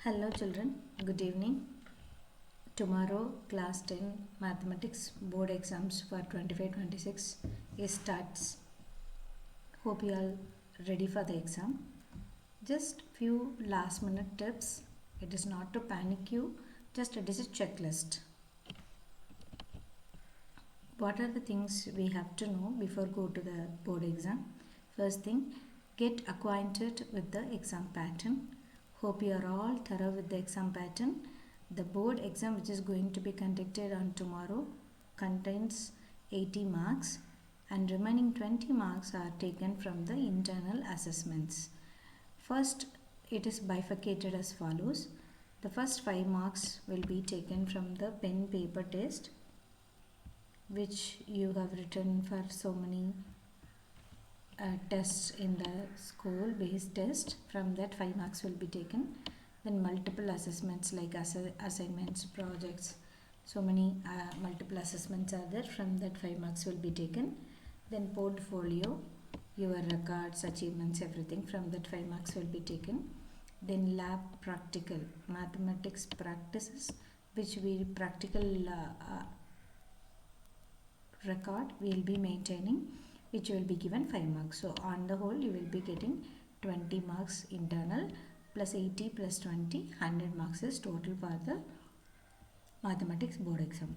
Hello children, good evening. Tomorrow class 10 mathematics board exams for 25-26 starts. Hope you all ready for the exam. Just few last minute tips. It is not to panic you, just it is a checklist. What are the things we have to know before go to the board exam? First thing, get acquainted with the exam pattern. Hope you are all thorough with the exam pattern. The board exam which is going to be conducted on tomorrow contains 80 marks and remaining 20 marks are taken from the internal assessments. First, it is bifurcated as follows. The first 5 marks will be taken from the pen paper test which you have written for so many tests in the school based test. From that 5 marks will be taken. Then multiple assessments like assignments, projects, so many multiple assessments are there. From that 5 marks will be taken. Then portfolio, your records, achievements, everything, from that 5 marks will be taken. Then lab practical, mathematics practices which we practical record we will be maintaining, which will be given 5 marks. So on the whole you will be getting 20 marks internal plus 80 plus 20, 100 marks is total for the mathematics board exam.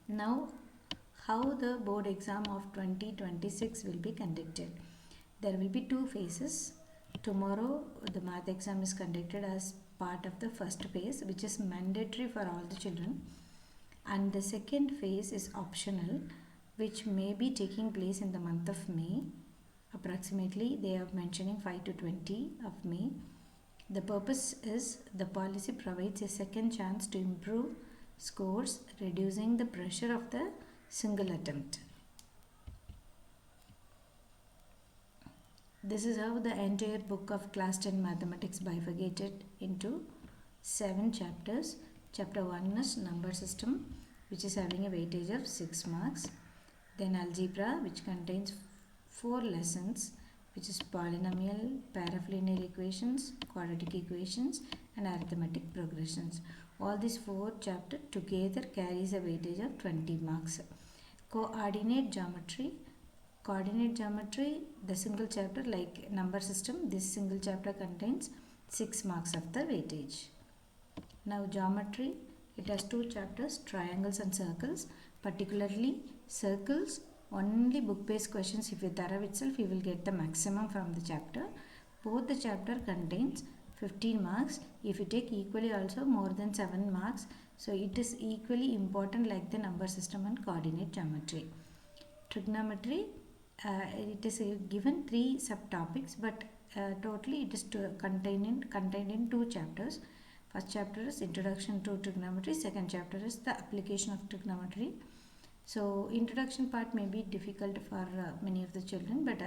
Now how the board exam of 2026 will be conducted? There will be 2 phases. Tomorrow the math exam is conducted as part of the first phase, which is mandatory for all the children, and the second phase is optional, which may be taking place in the month of May. Approximately they are mentioning 5 to 20 of May. The purpose is the policy provides a second chance to improve scores, reducing the pressure of the single attempt. This is how the entire book of class 10 mathematics bifurcated into 7 chapters. Chapter 1 is number system, which is having a weightage of 6 marks. Then algebra, which contains 4 lessons, which is polynomial, pair of linear equations, quadratic equations and arithmetic progressions. All these 4 chapters together carries a weightage of 20 marks. Coordinate geometry, the single chapter like number system, this single chapter contains 6 marks of the weightage. Now geometry, it has 2 chapters, triangles and circles. Particularly circles, only book based questions, if you thorough itself you will get the maximum from the chapter. Both the chapter contains 15 marks. If you take equally also more than 7 marks. So it is equally important like the number system and coordinate geometry. Trigonometry, it is given 3 subtopics, but totally it is contained in 2 chapters. First chapter is Introduction to Trigonometry. Second chapter is the Application of Trigonometry. So introduction part may be difficult for many of the children, but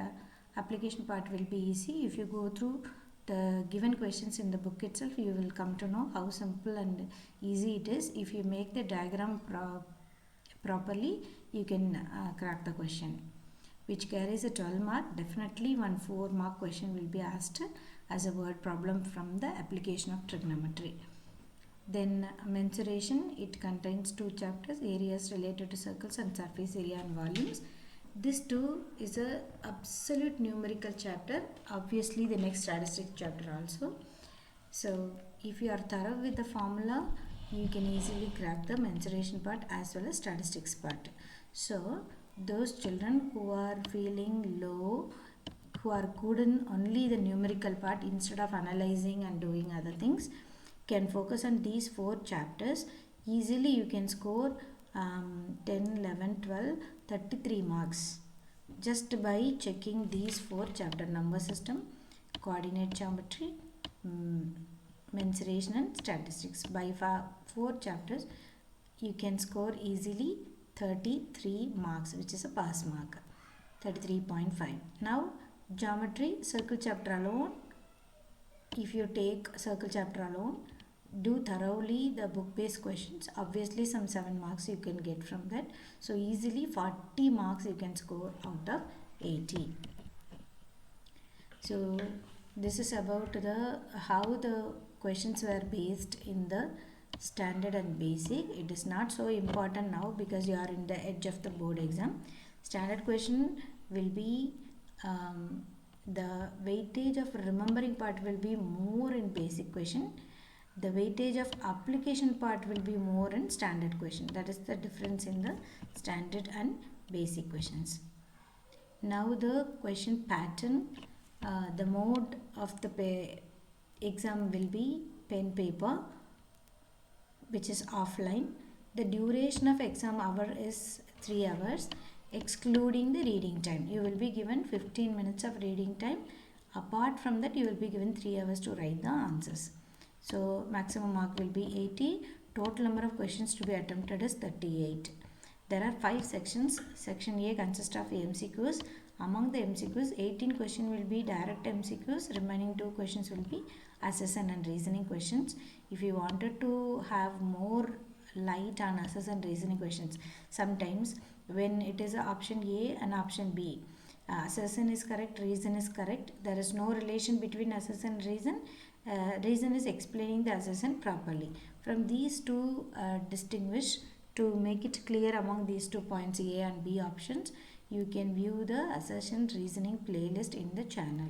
application part will be easy. If you go through the given questions in the book itself, you will come to know how simple and easy it is. If you make the diagram properly, you can crack the question, which carries a 12 mark. Definitely one 4 mark question will be asked as a word problem from the application of trigonometry. Then mensuration, it contains 2 chapters, areas related to circles and surface area and volumes. This too is a absolute numerical chapter, obviously the next statistics chapter also. So if you are thorough with the formula, you can easily crack the mensuration part as well as statistics part. So those children who are feeling low, who are good in only the numerical part instead of analyzing and doing other things, can focus on these 4 chapters. Easily you can score 10, 11, 12, 33 marks just by checking these 4 chapters: number system, coordinate geometry, mensuration and statistics. By 4 chapters you can score easily 33 marks, which is a pass mark, 33.5. Now geometry, circle chapter alone, if you take circle chapter alone, do thoroughly the book based questions. Obviously some 7 marks you can get from that. So easily 40 marks you can score out of 80. So this is about the how the questions were based in the standard and basic. It is not so important now because you are in the edge of the board exam. Standard question will be the weightage of remembering part will be more in basic question. The weightage of application part will be more in standard question. That is the difference in the standard and basic questions. Now the question pattern, the mode of the exam will be pen paper, which is offline. The duration of exam hour is 3 hours excluding the reading time. You will be given 15 minutes of reading time. Apart from that, you will be given 3 hours to write the answers. So maximum mark will be 80. Total number of questions to be attempted is 38. There are 5 sections. Section A consists of MCQs. Among the MCQs, 18 questions will be direct MCQs. Remaining 2 questions will be assessment and reasoning questions. If you wanted to have more light on assessment and reasoning questions, sometimes when it is option A and option B, assessment is correct, reason is correct, there is no relation between assessment and reason. Reason is explaining the assessment properly. From these two distinguish to make it clear among these 2 points A and B options, you can view the assessment reasoning playlist in the channel.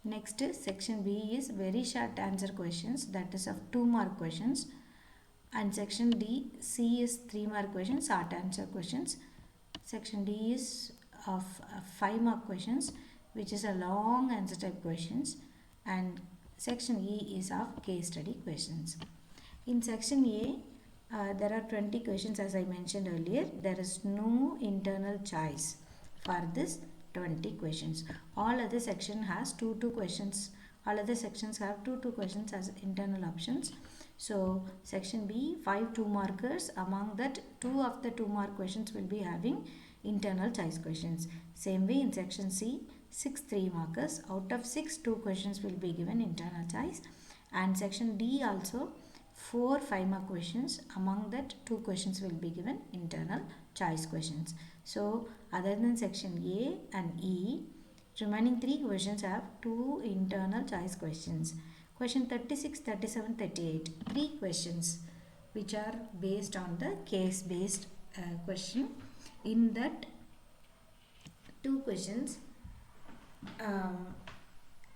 Next is section B is very short answer questions, that is of 2 mark questions, and section D, C is 3 mark questions, short answer questions. Section D is of 5 mark questions, which is a long answer type questions, and section E is of case study questions. In section A, there are 20 questions as I mentioned earlier. There is no internal choice for this 20 questions. All other section has 2 questions. All other sections have 2 questions as internal options. So section B, 5 2 markers. Among that, 2 of the 2 mark questions will be having internal choice questions. Same way in section C, 6 3 markers. Out of 6, 2 questions will be given internal choice. And section D also 4 5 mark questions. Among that, 2 questions will be given internal choice questions. So other than section A and E, remaining 3 questions have 2 internal choice questions. Question 36, 37, 38, 3 questions which are based on the case based question. In that 2 questions,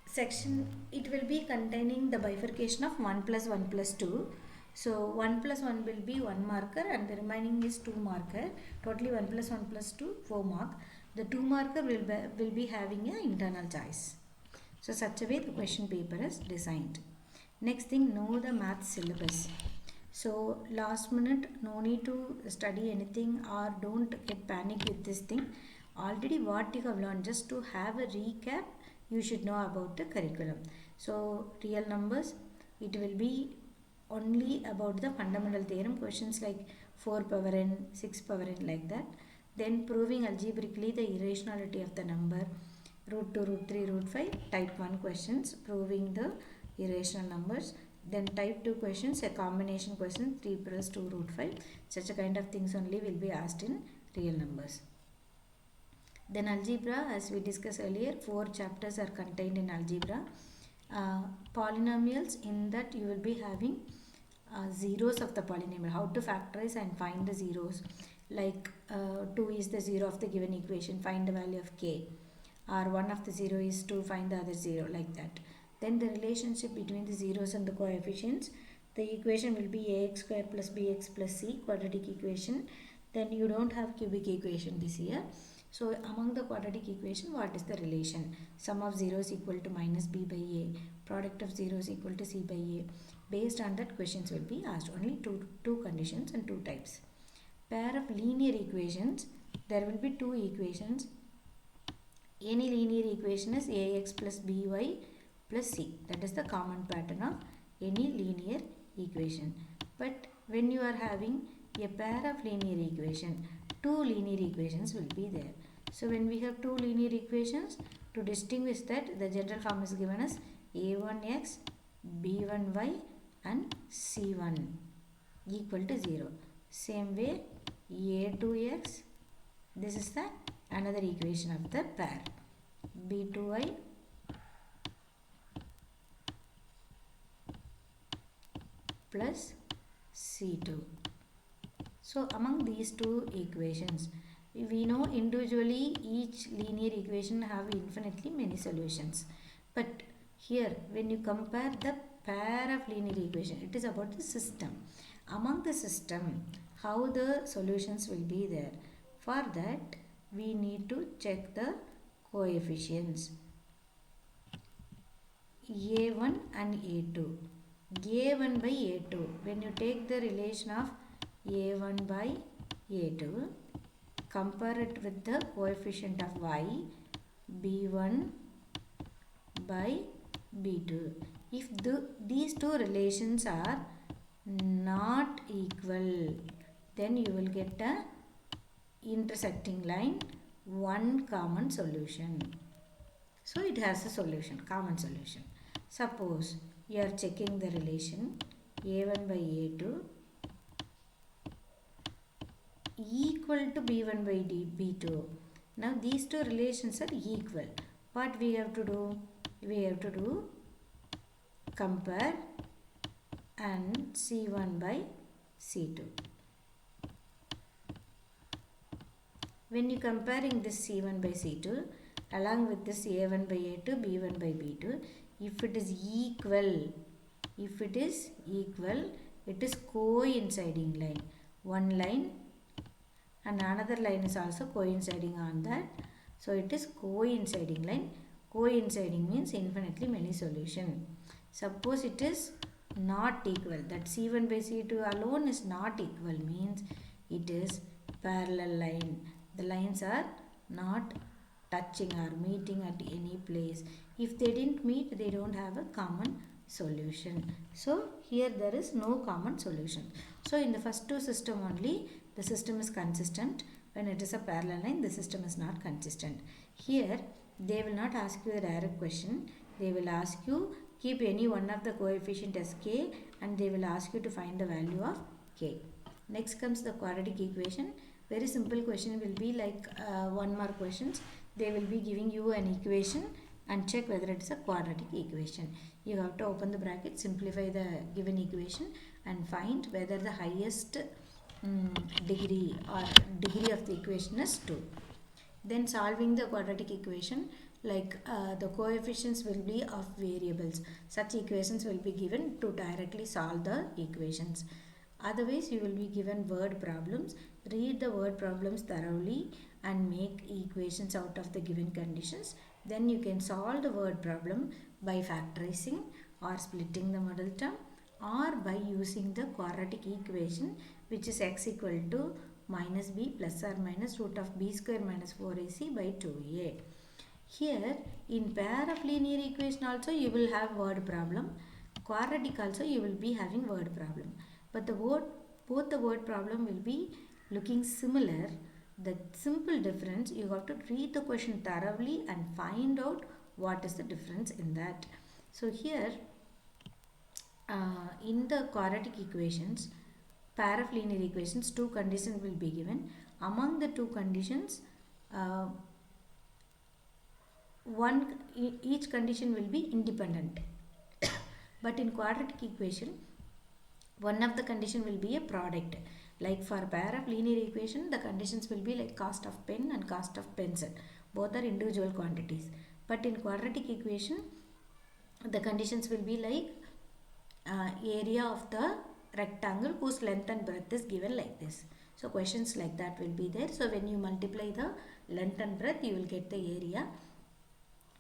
section, it will be containing the bifurcation of 1 plus 1 plus 2. So 1 plus 1 will be 1 marker and the remaining is 2 marker. Totally 1 plus 1 plus 2, 4 mark. The 2 marker will be having an internal choice. So such a way the question paper is designed. Next thing, know the math syllabus. So last minute, no need to study anything or don't get panic with this thing. Already what you have learned, just to have a recap, you should know about the curriculum. So real numbers, it will be only about the fundamental theorem questions like 4 power n, 6 power n, like that. Then proving algebraically the irrationality of the number, root 2, root 3, root 5, type 1 questions, proving the irrational numbers. Then type 2 questions, a combination question, 3 plus 2 root 5. Such a kind of things only will be asked in real numbers. Then algebra, as we discussed earlier, 4 chapters are contained in algebra. Polynomials, in that you will be having zeros of the polynomial, how to factorize and find the zeros. Like 2 is the 0 of the given equation, find the value of k. Or 1 of the 0 is 2, find the other 0, like that. Then the relationship between the zeros and the coefficients. The equation will be ax square plus bx plus c, quadratic equation. Then you don't have cubic equation this year. So among the quadratic equation, what is the relation? Sum of zeros equal to minus b by a. Product of zeros equal to c by a. Based on that, questions will be asked. Only two conditions and 2 types. Pair of linear equations. There will be 2 equations. Any linear equation is ax plus by plus c. That is the common pattern of any linear equation. But when you are having a pair of linear equation, 2 linear equations will be there. So when we have 2 linear equations, to distinguish that, the general form is given as a1x, b1y and c1 equal to 0. Same way a2x, this is the another equation of the pair, b2y plus C2. So among these two equations, we know individually each linear equation have infinitely many solutions. But here when you compare the pair of linear equation, it is about the system. Among the system, how the solutions will be there. For that, we need to check the coefficients A1 and A2. A1 by A2. When you take the relation of A1 by A2, compare it with the coefficient of Y, B1 by B2. If these two relations are not equal, then you will get a intersecting line, one common solution. So it has a solution, common solution. Suppose you are checking the relation A1 by A2 equal to B1 by B2. Now these two relations are equal. What we have to do? We have to do compare and C1 by C2. When you comparing this C1 by C2 along with this A1 by A2, B1 by B2, if it is equal, it is coinciding line. One line and another line is also coinciding on that. So it is coinciding line. Coinciding means infinitely many solution. Suppose it is not equal, that C1 by C2 alone is not equal, means it is parallel line. The lines are not touching or meeting at any place. If they didn't meet, they don't have a common solution. So here there is no common solution. So in the first two system only, the system is consistent. When it is a parallel line, the system is not consistent. Here they will not ask you a direct question. They will ask you keep any one of the coefficient as k, and they will ask you to find the value of k. Next comes the quadratic equation. Very simple question will be like one mark questions. They will be giving you an equation and check whether it is a quadratic equation. You have to open the bracket, simplify the given equation and find whether the highest degree of the equation is 2. Then solving the quadratic equation, like the coefficients will be of variables. Such equations will be given to directly solve the equations. Otherwise, you will be given word problems. Read the word problems thoroughly and make equations out of the given conditions. Then you can solve the word problem by factorizing or splitting the model term, or by using the quadratic equation, which is x equal to minus b plus or minus root of b square minus 4ac by 2a. Here in pair of linear equation also you will have word problem. Quadratic also you will be having word problem. But both the word problem will be looking similar. The simple difference, you have to read the question thoroughly and find out what is the difference in that. So here in the quadratic equations, pair of linear equations, two conditions will be given. Among the two conditions, each condition will be independent. But in quadratic equation, one of the condition will be a product. Like for pair of linear equation, the conditions will be like cost of pen and cost of pencil. Both are individual quantities. But in quadratic equation, the conditions will be like area of the rectangle whose length and breadth is given like this. So questions like that will be there. So when you multiply the length and breadth, you will get the area.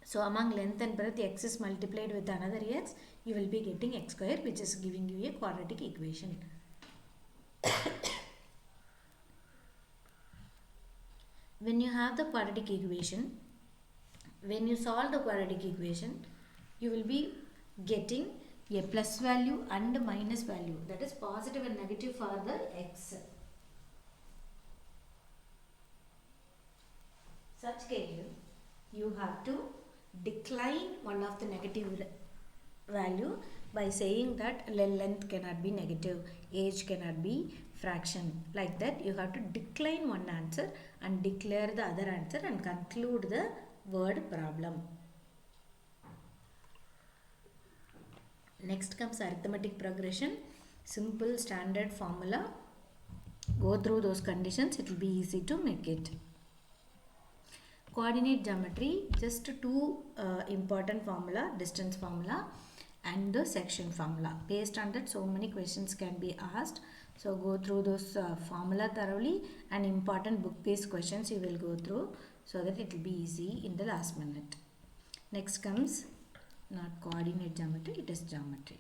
So among length and breadth, x is multiplied with another x, you will be getting x square, which is giving you a quadratic equation. When you have the quadratic equation, when you solve the quadratic equation, you will be getting a plus value and minus value, that is positive and negative for the x. Such case, you have to decline one of the negative value by saying that length cannot be negative, age cannot be fraction. Like that, you have to decline one answer and declare the other answer and conclude the word problem. Next comes arithmetic progression. Simple standard formula. Go through those conditions, it will be easy to make it. Coordinate geometry, just two important formula, distance formula and the section formula. Based on that, so many questions can be asked. So go through those formula thoroughly, and important book based questions you will go through, so that it will be easy in the last minute. Next comes not coordinate geometry, it is geometry.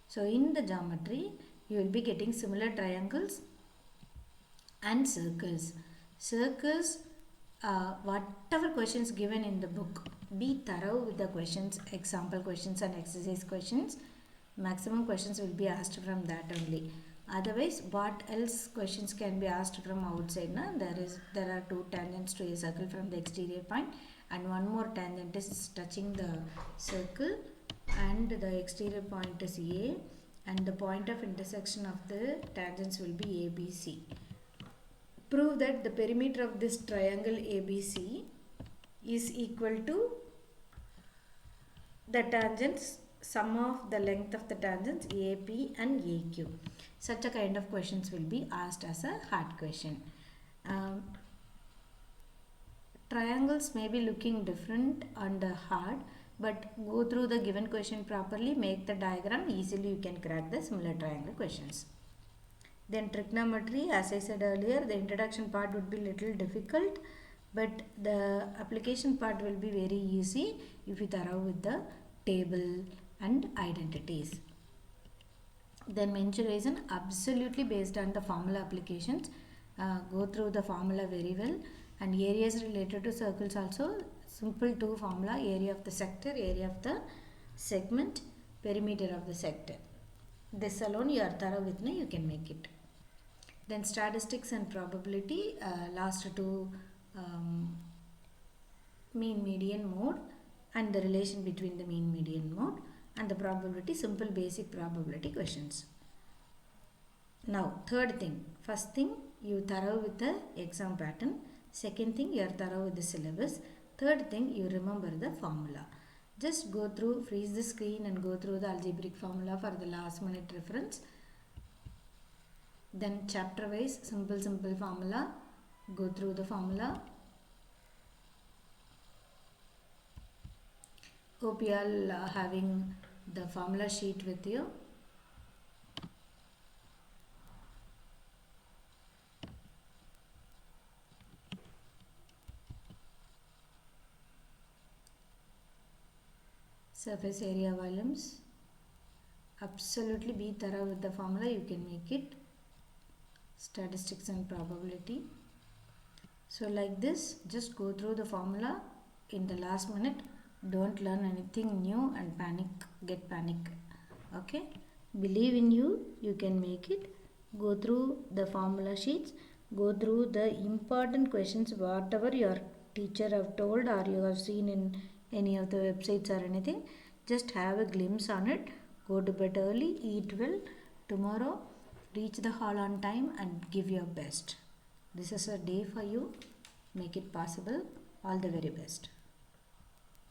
So in the geometry, you will be getting similar triangles and circles. Circles, whatever questions given in the book, be thorough with the questions, example questions and exercise questions. Maximum questions will be asked from that only. Otherwise, what else questions can be asked from outside? There are two tangents to a circle from the exterior point, and one more tangent is touching the circle, and the exterior point is A, and the point of intersection of the tangents will be ABC. Prove that the perimeter of this triangle ABC is equal to the tangents, sum of the length of the tangents AP and AQ. Such a kind of questions will be asked as a hard question. Triangles may be looking different and hard, but go through the given question properly, make the diagram, easily you can crack the similar triangle questions. Then trigonometry, as I said earlier, the introduction part would be little difficult, but the application part will be very easy if you thorough with the table and identities. Then mensuration, absolutely based on the formula applications. Go through the formula very well, and areas related to circles also, simple two formula: area of the sector, area of the segment, perimeter of the sector. This alone you are thorough with, you can make it. Then statistics and probability, last two, mean median mode and the relation between the mean median mode, and the probability, simple basic probability questions. Now third thing, first thing you thorough with the exam pattern, second thing you are thorough with the syllabus, third thing you remember the formula. Just go through, freeze the screen and go through the algebraic formula for the last minute reference. Then chapter wise, simple formula, go through the formula. Hope you all having the formula sheet with you. Surface area volumes, absolutely be thorough with the formula, you can make it. Statistics and probability. So like this, just go through the formula in the last minute. Don't learn anything new and get panic. Okay, believe in you, you can make it. Go through the formula sheets, go through the important questions, whatever your teacher have told or you have seen in any of the websites or anything. Just have a glimpse on it. Go to bed early, eat well. Tomorrow reach the hall on time and give your best. This is a day for you. Make it possible. All the very best.